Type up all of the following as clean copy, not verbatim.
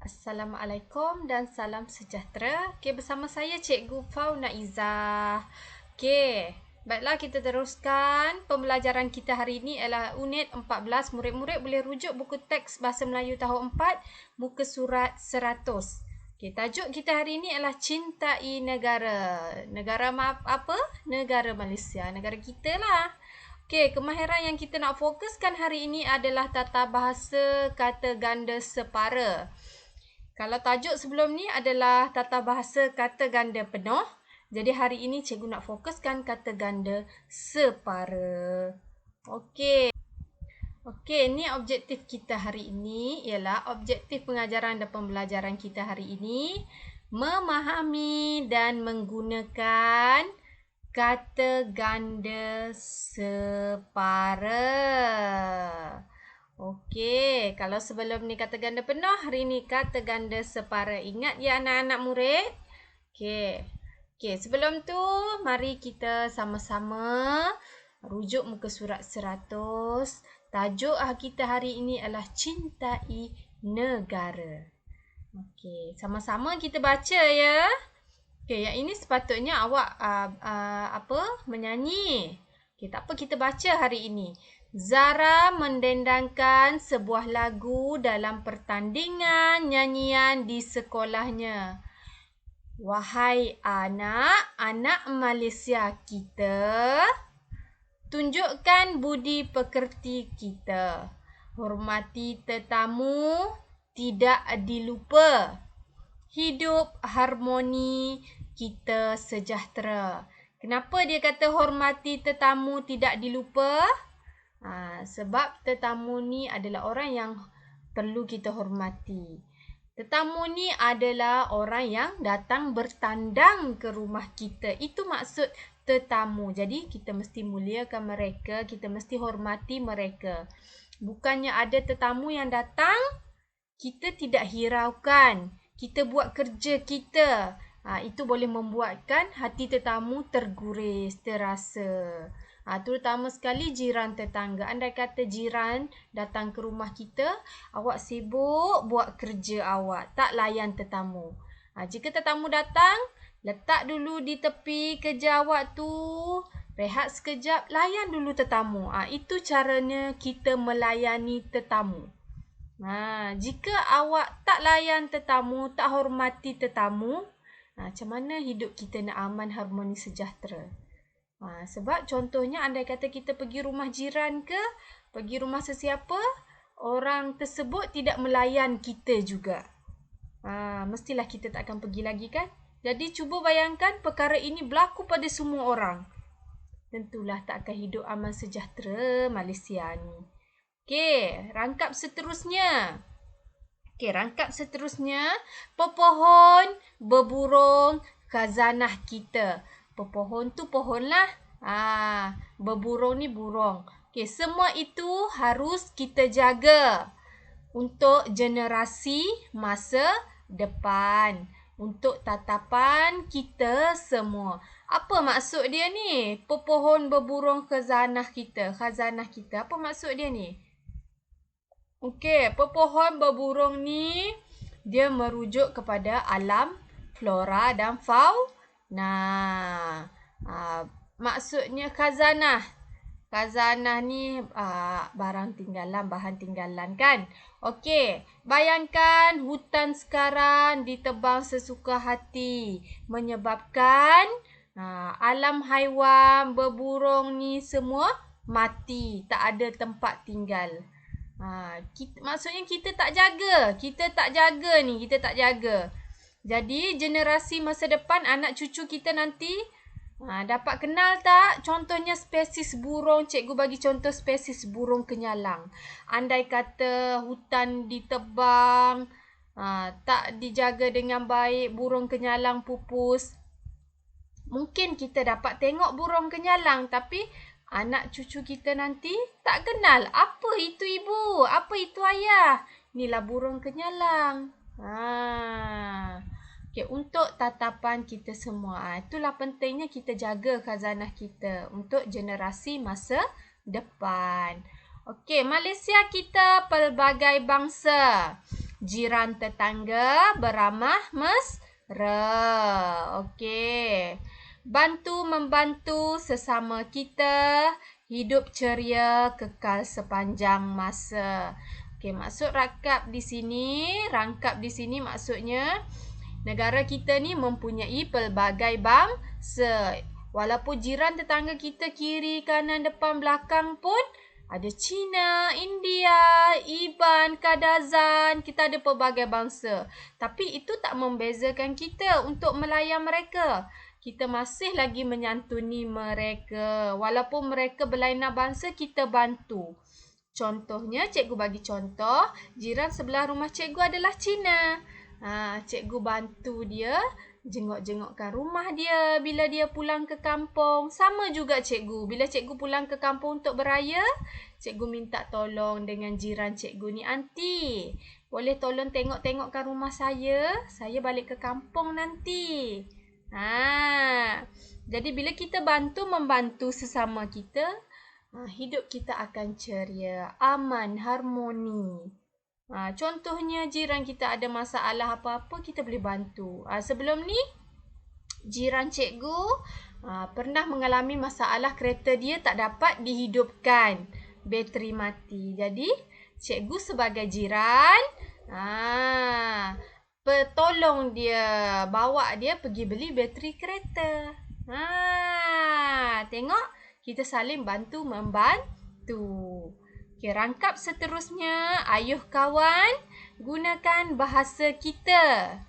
Assalamualaikum dan salam sejahtera. Okey, bersama saya Cikgu Fauna Izzah. Okey, baiklah kita teruskan. Pembelajaran kita hari ini ialah unit 14. Murid-murid boleh rujuk buku teks Bahasa Melayu tahun 4, muka surat 100. Okey, tajuk kita hari ini ialah Cintai Negara. Negara apa? Negara Malaysia. Negara kita lah. Okey, kemahiran yang kita nak fokuskan hari ini adalah tata bahasa kata ganda separa. Kalau tajuk sebelum ni adalah tata bahasa kata ganda penuh. Jadi hari ini cikgu nak fokuskan kata ganda separa. Okey. Okey, ni objektif kita hari ini ialah objektif pengajaran dan pembelajaran kita hari ini memahami dan menggunakan kata ganda separa. Okey, kalau sebelum ni kata ganda penuh, hari ni kata ganda separa. Ingat ya anak-anak murid? Okey. Okey, sebelum tu mari kita sama-sama rujuk muka surat 100. Tajuk kita hari ini adalah Cintai Negara. Okey, sama-sama kita baca ya. Okey, yang ini sepatutnya awak menyanyi. Okey, tak apa kita baca hari ini. Zara mendendangkan sebuah lagu dalam pertandingan nyanyian di sekolahnya. Wahai anak-anak Malaysia kita, tunjukkan budi pekerti kita. Hormati tetamu, tidak dilupa. Hidup harmoni, kita sejahtera. Kenapa dia kata hormati tetamu, tidak dilupa? Sebab tetamu ni adalah orang yang perlu kita hormati. Tetamu ni adalah orang yang datang bertandang ke rumah kita. Itu maksud tetamu. Jadi kita mesti muliakan mereka, kita mesti hormati mereka. Bukannya ada tetamu yang datang, kita tidak hiraukan. Kita buat kerja kita. Itu boleh membuatkan hati tetamu terguris, terasa. Terutama sekali jiran tetangga. Andai kata jiran datang ke rumah kita, awak sibuk buat kerja awak, tak layan tetamu. Jika tetamu datang, letak dulu di tepi kerja awak tu, rehat sekejap, layan dulu tetamu. Itu caranya kita melayani tetamu. Jika awak tak layan tetamu, tak hormati tetamu, macam mana hidup kita nak aman, harmoni, sejahtera? Sebab contohnya andai kata kita pergi rumah jiran ke, pergi rumah sesiapa, orang tersebut tidak melayan kita juga. Mestilah kita tak akan pergi lagi kan? Jadi cuba bayangkan perkara ini berlaku pada semua orang. Tentulah tak akan hidup aman sejahtera Malaysia ni. Okey, rangkap seterusnya. Pepohon berburung khazanah kita. Pepohon tu pohon lah. Berburung ni burung. Okey, semua itu harus kita jaga untuk generasi masa depan. Untuk tatapan kita semua. Apa maksud dia ni? Pepohon berburung khazanah kita. Khazanah kita. Apa maksud dia ni? Okey, pepohon berburung ni dia merujuk kepada alam flora dan fauna. Maksudnya khazanah. Khazanah ni barang tinggalan, bahan tinggalan kan? Okey, bayangkan hutan sekarang ditebang sesuka hati. Menyebabkan alam haiwan, berburung ni semua mati. Tak ada tempat tinggal. Maksudnya kita tak jaga. Kita tak jaga. Jadi generasi masa depan, anak cucu kita nanti dapat kenal tak contohnya spesies burung. Cikgu bagi contoh spesies burung kenyalang. Andai kata hutan ditebang, tak dijaga dengan baik, burung kenyalang pupus. Mungkin kita dapat tengok burung kenyalang, tapi anak cucu kita nanti tak kenal. Apa itu ibu? Apa itu ayah? Inilah burung kenyalang. Okay, untuk tatapan kita semua. Itulah pentingnya kita jaga khazanah kita untuk generasi masa depan. Okey, Malaysia kita pelbagai bangsa. jiran tetangga beramah mesra. Okey. Bantu membantu sesama kita, hidup ceria kekal sepanjang masa. Okey, maksud rangkap di sini maksudnya negara kita ni mempunyai pelbagai bangsa. Walaupun jiran tetangga kita kiri, kanan, depan, belakang pun ada Cina, India, Iban, Kadazan. Kita ada pelbagai bangsa. Tapi itu tak membezakan kita untuk melayan mereka. Kita masih lagi menyantuni mereka. Walaupun mereka berlainan bangsa, kita bantu. Contohnya, cikgu bagi contoh, jiran sebelah rumah cikgu adalah Cina. Cikgu bantu dia, jenguk-jengukkan rumah dia bila dia pulang ke kampung. Sama juga cikgu. Bila cikgu pulang ke kampung untuk beraya, cikgu minta tolong dengan jiran cikgu ni, "Aunty, boleh tolong tengok-tengokkan rumah saya? Saya balik ke kampung nanti." Jadi bila kita membantu sesama kita, hidup kita akan ceria, aman, harmoni. Contohnya jiran kita ada masalah apa-apa, kita boleh bantu. Sebelum ni, jiran cikgu pernah mengalami masalah kereta dia tak dapat dihidupkan. Bateri mati. Jadi, cikgu sebagai jiran, tolong dia, bawa dia pergi beli bateri kereta. Tengok, kita saling bantu-membantu. Okey, rangkap seterusnya, ayuh kawan, gunakan bahasa kita.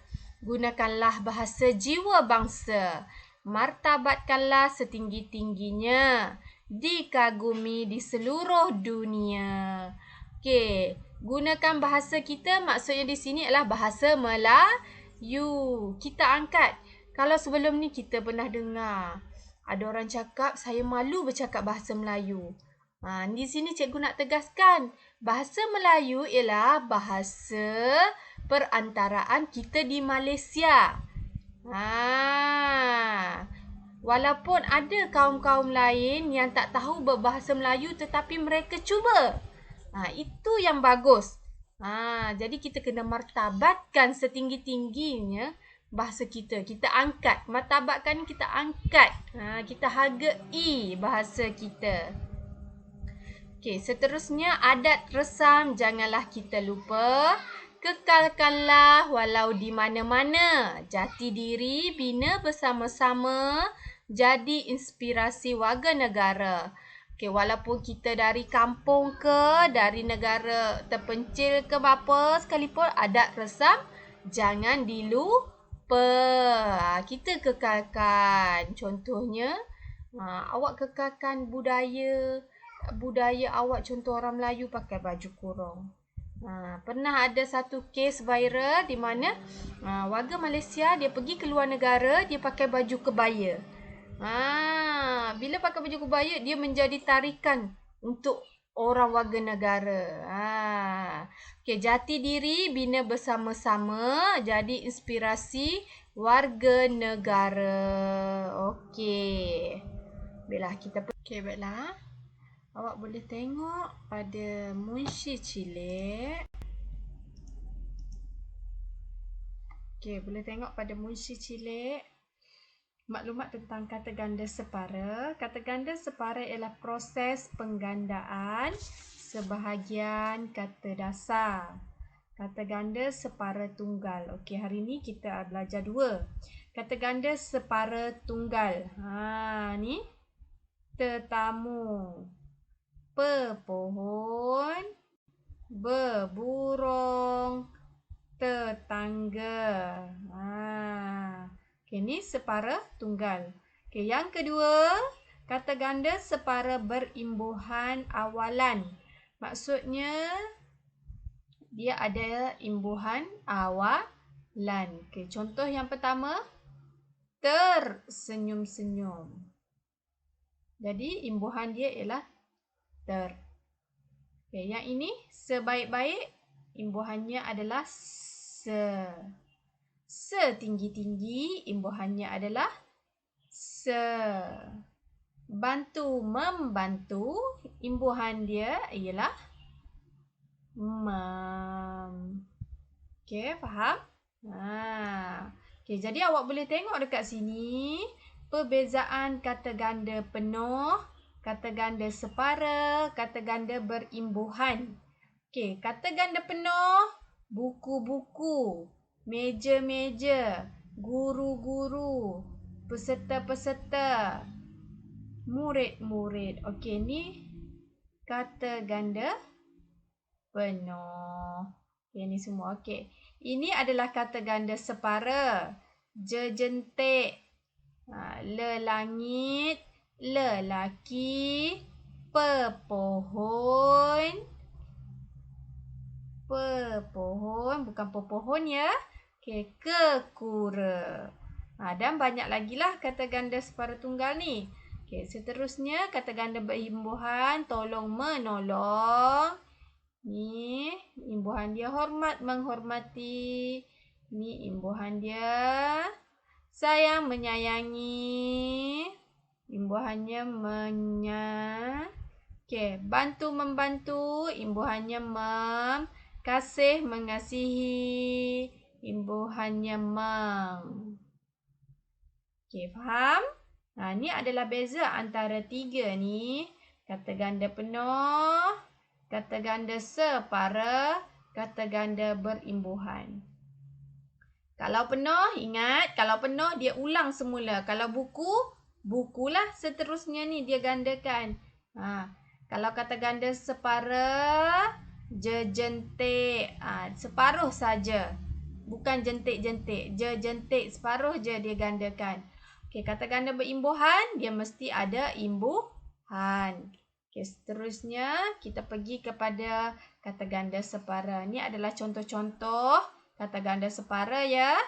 Gunakanlah bahasa jiwa bangsa. Martabatkanlah setinggi-tingginya. Dikagumi di seluruh dunia. Okey, gunakan bahasa kita, maksudnya di sini adalah bahasa Melayu. Kita angkat. Kalau sebelum ni kita pernah dengar, ada orang cakap, "Saya malu bercakap bahasa Melayu." Di sini cikgu nak tegaskan, bahasa Melayu ialah bahasa perantaraan kita di Malaysia. Walaupun ada kaum-kaum lain yang tak tahu berbahasa Melayu tetapi mereka cuba. Itu yang bagus. Jadi kita kena martabatkan setinggi-tingginya bahasa kita. Kita angkat. Martabatkan, kita angkat. Kita hargai bahasa kita. Okey, seterusnya adat resam janganlah kita lupa. Kekalkanlah walau di mana-mana. Jati diri, bina bersama-sama. Jadi inspirasi warga negara. Okey, walaupun kita dari kampung ke, dari negara terpencil ke apa sekalipun, adat resam jangan dilupa. Kita kekalkan. Contohnya, awak kekalkan budaya awak. Contoh orang Melayu pakai baju kurung. Pernah ada satu kes viral di mana warga Malaysia dia pergi ke luar negara, dia pakai baju kebaya. Bila pakai baju kebaya, dia menjadi tarikan untuk orang warga negara. Okey, jati diri, bina bersama-sama, jadi inspirasi warga negara. Okey. Baiklah. Awak boleh tengok pada Munshi Cilik. Okey, boleh tengok pada Munshi Cilik. Maklumat tentang kata ganda separa. Kata ganda separa ialah proses penggandaan sebahagian kata dasar. Kata ganda separa tunggal. Okey, hari ni kita belajar dua. Kata ganda separa tunggal. Ni tetamu, pepohon, berburung, tetangga. Okey, ni separa tunggal. Okey, yang kedua, kata ganda separa berimbuhan awalan. Maksudnya, dia ada imbuhan awalan. Okey, contoh yang pertama, tersenyum-senyum. Jadi, imbuhan dia ialah ter. Okey, yang ini sebaik-baik, imbuhannya adalah se. Setinggi-tinggi, imbuhannya adalah se. Bantu-membantu, imbuhan dia ialah mem. Okey, faham? Okey, jadi awak boleh tengok dekat sini perbezaan kata ganda penuh, kata ganda separa, kata ganda berimbuhan. Okey, kata ganda penuh, buku-buku, meja-meja, guru-guru, peserta-peserta, murid-murid. Okey, ni kata ganda penuh. Okey, ni semua. Okey. Ini adalah kata ganda separa. Jejentik, lelangit, lelaki, pepohon, bukan pepohon ya. Okey, kekura. Dan banyak lagi lah kata ganda separa tunggal ni. Okey, seterusnya kata ganda berimbuhan, tolong menolong. Ni imbuhan dia hormat menghormati. Ni imbuhan dia sayang menyayangi. Imbuhannya Okey, bantu membantu. Imbuhannya kasih mengasihi. Imbuhannya Okey, faham? Ni adalah beza antara tiga ni. Kata ganda penuh, kata ganda separa, kata ganda berimbuhan. Kalau penuh, ingat. Kalau penuh, dia ulang semula. Kalau buku, bukulah seterusnya ni dia gandakan. Kalau kata ganda separa, jejentik. Separuh saja. Bukan jentik-jentik. Jejentik, separuh je dia gandakan. Okey, kata ganda berimbuhan, dia mesti ada imbuhan. Okey, seterusnya kita pergi kepada kata ganda separa. Ini adalah contoh-contoh kata ganda separa ya.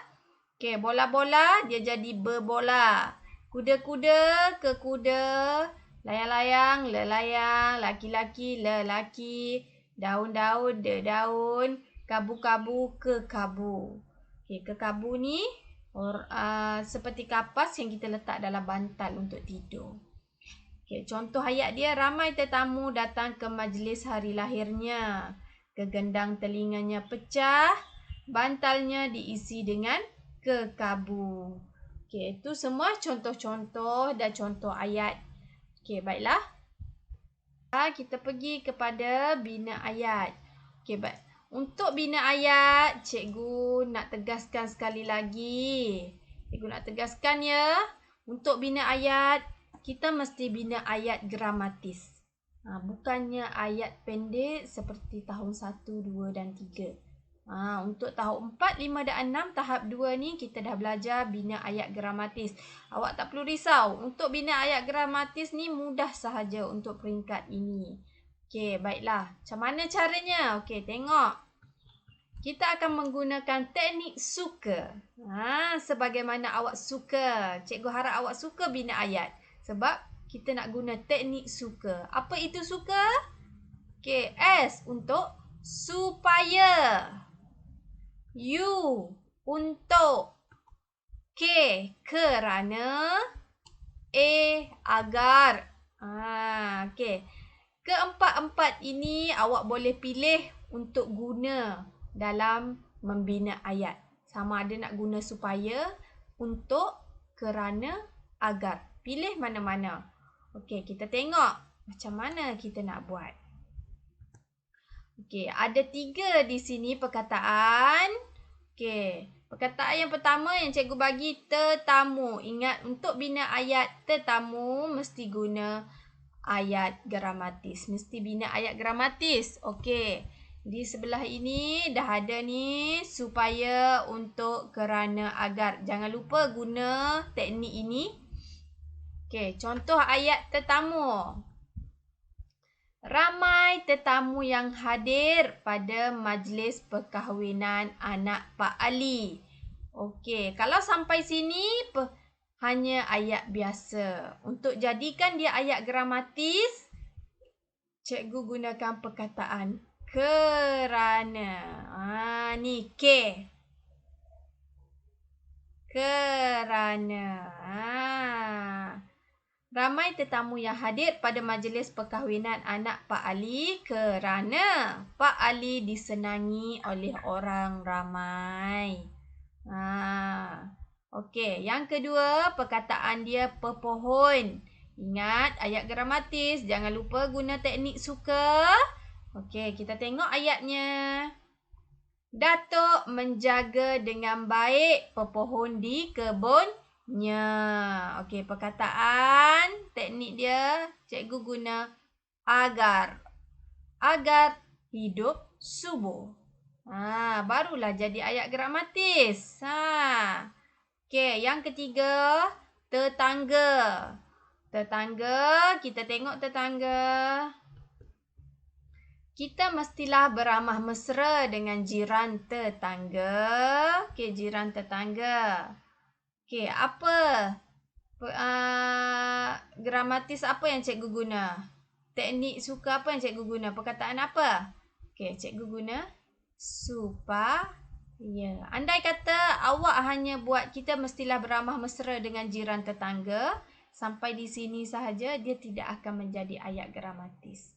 Okey, bola-bola dia jadi berbola. Kuda-kuda ke kuda. Layang-layang, lelayang. Laki-laki, lelaki. Daun-daun, daun. Kabu-kabu, kekabu. Okey, kekabu ni seperti kapas yang kita letak dalam bantal untuk tidur. Okay, contoh ayat dia, ramai tetamu datang ke majlis hari lahirnya. Kegendang telinganya pecah, bantalnya diisi dengan kekabu. Okay, itu semua contoh-contoh dan contoh ayat. Okay, baiklah. Kita pergi kepada bina ayat. Okay, baik. Untuk bina ayat, cikgu nak tegaskan sekali lagi. Cikgu nak tegaskan ya. Untuk bina ayat, kita mesti bina ayat gramatis. Bukannya ayat pendek seperti tahun 1, 2 dan 3. Untuk tahun 4, 5 dan 6, tahap 2 ni kita dah belajar bina ayat gramatis. Awak tak perlu risau. Untuk bina ayat gramatis ni mudah sahaja untuk peringkat ini. Okey, baiklah. Macam mana caranya? Okey, tengok. Kita akan menggunakan teknik suka. Sebagaimana awak suka. Cikgu harap awak suka bina ayat. Sebab kita nak guna teknik suka. Apa itu suka? Okey, S untuk supaya. U untuk. K kerana. A agar. Okey. Keempat-empat ini awak boleh pilih untuk guna dalam membina ayat. Sama ada nak guna supaya, untuk, kerana, agar. Pilih mana-mana. Okey, kita tengok macam mana kita nak buat. Okey, ada 3 di sini perkataan. Okey, perkataan yang pertama yang cikgu bagi tetamu. Ingat, untuk bina ayat tetamu mesti guna ayat gramatis. Mesti bina ayat gramatis. Okey. Di sebelah ini dah ada ni supaya, untuk, kerana, agar. Jangan lupa guna teknik ini. Okey, contoh ayat tetamu. Ramai tetamu yang hadir pada majlis perkahwinan anak Pak Ali. Okey, kalau sampai sini hanya ayat biasa. Untuk jadikan dia ayat gramatis, cikgu gunakan perkataan kerana. Ni K. Kerana. Ramai tetamu yang hadir pada majlis perkahwinan anak Pak Ali kerana Pak Ali disenangi oleh orang ramai. Okey, yang kedua, perkataan dia pepohon. Ingat ayat gramatis, jangan lupa guna teknik suka. Okey, kita tengok ayatnya. Datuk menjaga dengan baik pepohon di kebunnya. Okey, perkataan, teknik dia cikgu guna agar. Agar hidup subur. Barulah jadi ayat gramatis. Okey, yang ketiga, tetangga. Tetangga, kita tengok tetangga. Kita mestilah beramah mesra dengan jiran tetangga. Okey, jiran tetangga. Okey, apa gramatis apa yang cikgu guna? Teknik suka apa yang cikgu guna? Perkataan apa? Okey, cikgu guna supaya. Andai kata awak hanya buat kita mestilah beramah mesra dengan jiran tetangga, sampai di sini sahaja dia tidak akan menjadi ayat gramatis.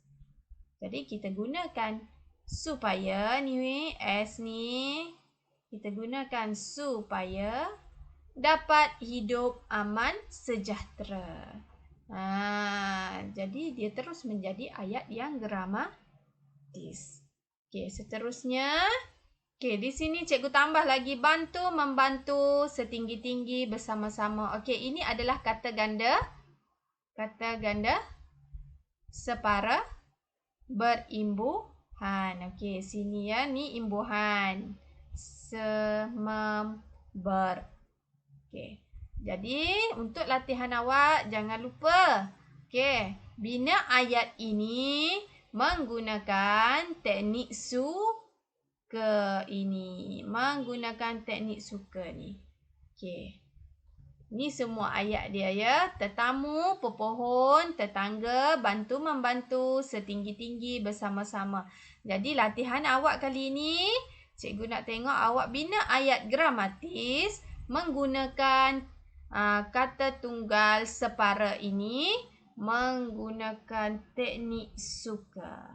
Jadi kita gunakan supaya ni S ni kita gunakan supaya dapat hidup aman sejahtera. Jadi dia terus menjadi ayat yang gramatis. Okey, seterusnya. Okey, di sini cikgu tambah lagi bantu membantu setinggi-tinggi bersama-sama. Okey, ini adalah kata ganda. Kata ganda separa berimbuhan. Okey, sini ya, ni imbuhan. Semember. Okey. Jadi, untuk latihan awak jangan lupa. Okey, bina ayat ini menggunakan teknik suka ini. Menggunakan teknik suka ni. Okey. Ni semua ayat dia ya. Tetamu, pepohon, tetangga, bantu membantu, setinggi-tinggi bersama-sama. Jadi latihan awak kali ini, cikgu nak tengok awak bina ayat gramatis menggunakan kata tunggal separa ini menggunakan teknik suka.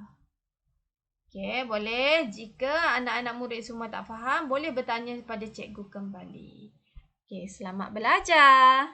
Okey, boleh. Jika anak-anak murid semua tak faham, boleh bertanya kepada cikgu kembali. Okey, selamat belajar.